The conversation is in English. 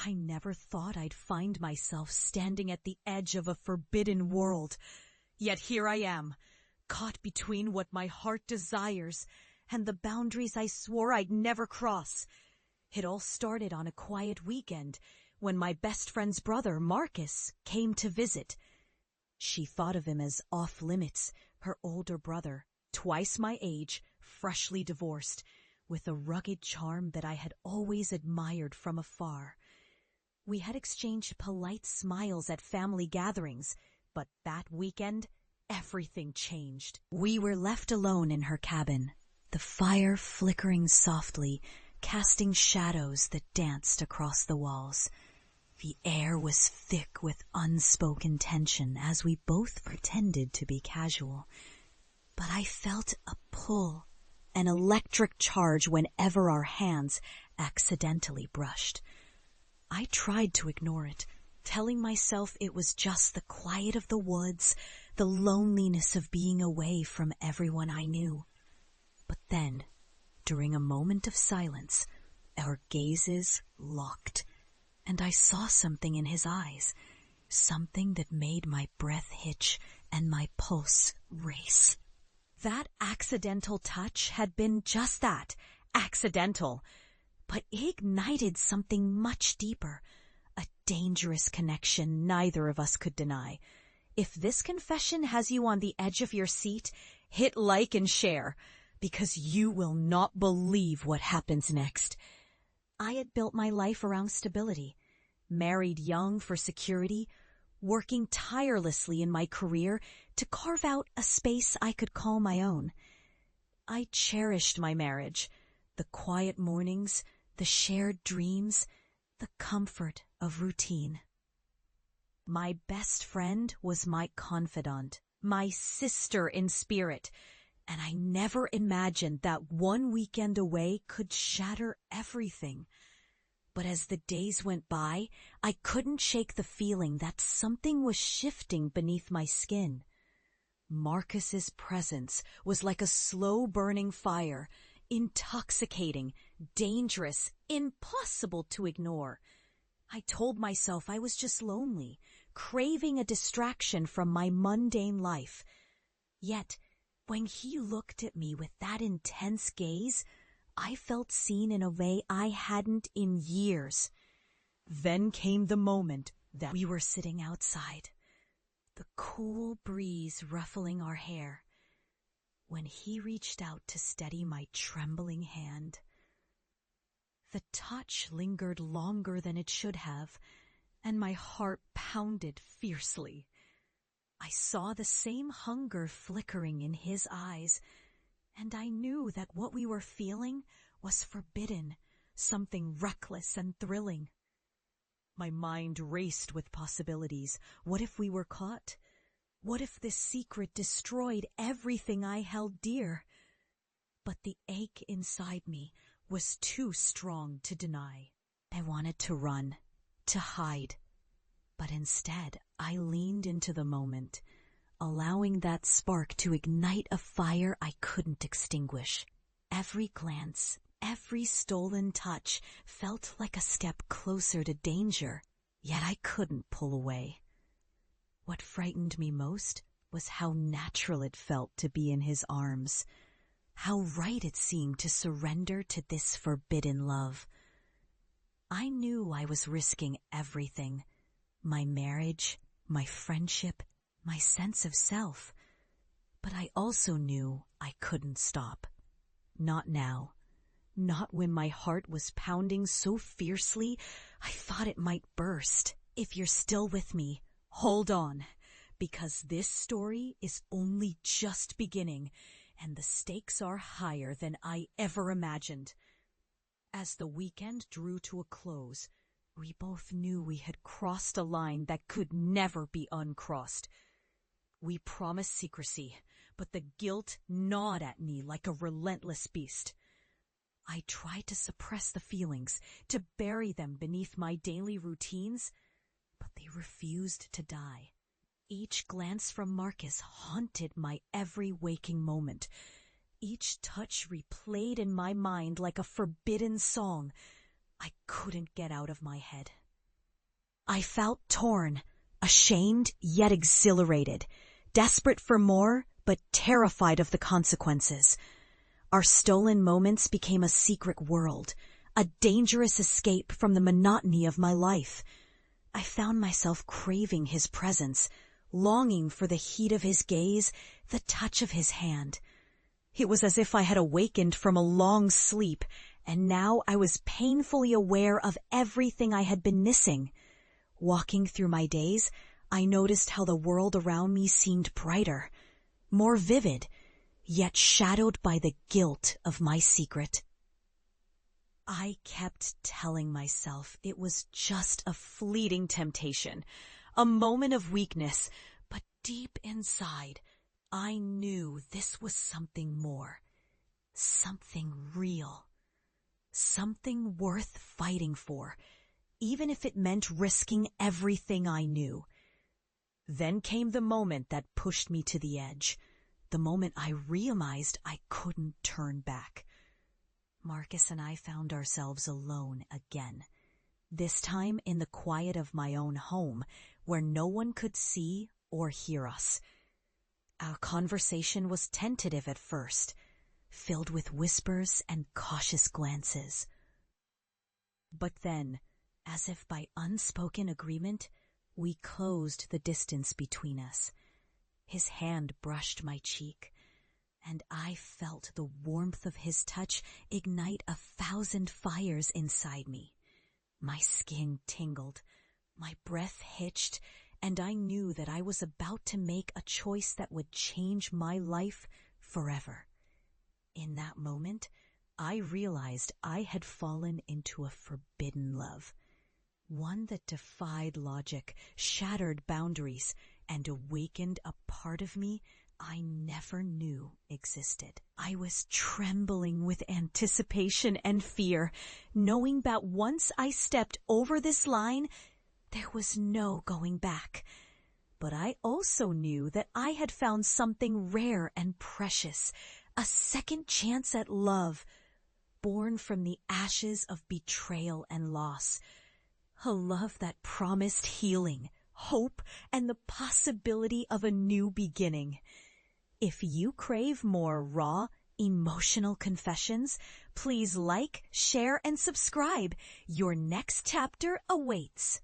I never thought I'd find myself standing at the edge of a forbidden world. Yet here I am, caught between what my heart desires and the boundaries I swore I'd never cross. It all started on a quiet weekend when my best friend's brother, Marcus, came to visit. She thought of him as off-limits, her older brother, twice my age, freshly divorced, with a rugged charm that I had always admired from afar. We had exchanged polite smiles at family gatherings, but that weekend, everything changed. We were left alone in her cabin, the fire flickering softly, casting shadows that danced across the walls. The air was thick with unspoken tension as we both pretended to be casual. But I felt a pull, an electric charge whenever our hands accidentally brushed. I tried to ignore it, telling myself it was just the quiet of the woods, the loneliness of being away from everyone I knew. But then, during a moment of silence, our gazes locked, and I saw something in his eyes, something that made my breath hitch and my pulse race. That accidental touch had been just that, accidental, but it ignited something much deeper, a dangerous connection neither of us could deny. If this confession has you on the edge of your seat, hit like and share, because you will not believe what happens next. I had built my life around stability, married young for security, working tirelessly in my career to carve out a space I could call my own. I cherished my marriage, the quiet mornings, the shared dreams, the comfort of routine. My best friend was my confidant, my sister in spirit, and I never imagined that one weekend away could shatter everything. But as the days went by, I couldn't shake the feeling that something was shifting beneath my skin. Marcus's presence was like a slow-burning fire, intoxicating, dangerous, impossible to ignore. I told myself I was just lonely, craving a distraction from my mundane life. Yet, when he looked at me with that intense gaze, I felt seen in a way I hadn't in years. Then came the moment that we were sitting outside, the cool breeze ruffling our hair, when he reached out to steady my trembling hand. The touch lingered longer than it should have, and my heart pounded fiercely. I saw the same hunger flickering in his eyes, and I knew that what we were feeling was forbidden, something reckless and thrilling. My mind raced with possibilities. What if we were caught? What if this secret destroyed everything I held dear? But the ache inside me was too strong to deny. I wanted to run, to hide. But instead, I leaned into the moment, allowing that spark to ignite a fire I couldn't extinguish. Every glance, every stolen touch felt like a step closer to danger, yet I couldn't pull away. What frightened me most was how natural it felt to be in his arms, how right it seemed to surrender to this forbidden love. I knew I was risking everything, my marriage, my friendship, my sense of self. But I also knew I couldn't stop. Not now. Not when my heart was pounding so fiercely I thought it might burst. If you're still with me, hold on, because this story is only just beginning, and the stakes are higher than I ever imagined. As the weekend drew to a close, we both knew we had crossed a line that could never be uncrossed. We promised secrecy, but the guilt gnawed at me like a relentless beast. I tried to suppress the feelings, to bury them beneath my daily routines, but they refused to die. Each glance from Marcus haunted my every waking moment. Each touch replayed in my mind like a forbidden song I couldn't get out of my head. I felt torn, ashamed yet exhilarated, desperate for more but terrified of the consequences. Our stolen moments became a secret world, a dangerous escape from the monotony of my life. I found myself craving his presence, longing for the heat of his gaze, the touch of his hand. It was as if I had awakened from a long sleep, and now I was painfully aware of everything I had been missing. Walking through my days, I noticed how the world around me seemed brighter, more vivid, yet shadowed by the guilt of my secret. I kept telling myself it was just a fleeting temptation, a moment of weakness, but deep inside, I knew this was something more, something real, something worth fighting for, even if it meant risking everything I knew. Then came the moment that pushed me to the edge, the moment I realized I couldn't turn back. Marcus and I found ourselves alone again, this time in the quiet of my own home, where no one could see or hear us. Our conversation was tentative at first, filled with whispers and cautious glances. But then, as if by unspoken agreement, we closed the distance between us. His hand brushed my cheek, and I felt the warmth of his touch ignite 1,000 fires inside me. My skin tingled, my breath hitched, and I knew that I was about to make a choice that would change my life forever. In that moment, I realized I had fallen into a forbidden love, one that defied logic, shattered boundaries, and awakened a part of me I never knew existed. I was trembling with anticipation and fear, knowing that once I stepped over this line, there was no going back. But I also knew that I had found something rare and precious, a second chance at love, born from the ashes of betrayal and loss. A love that promised healing, hope, and the possibility of a new beginning. If you crave more raw, emotional confessions, please like, share, and subscribe. Your next chapter awaits.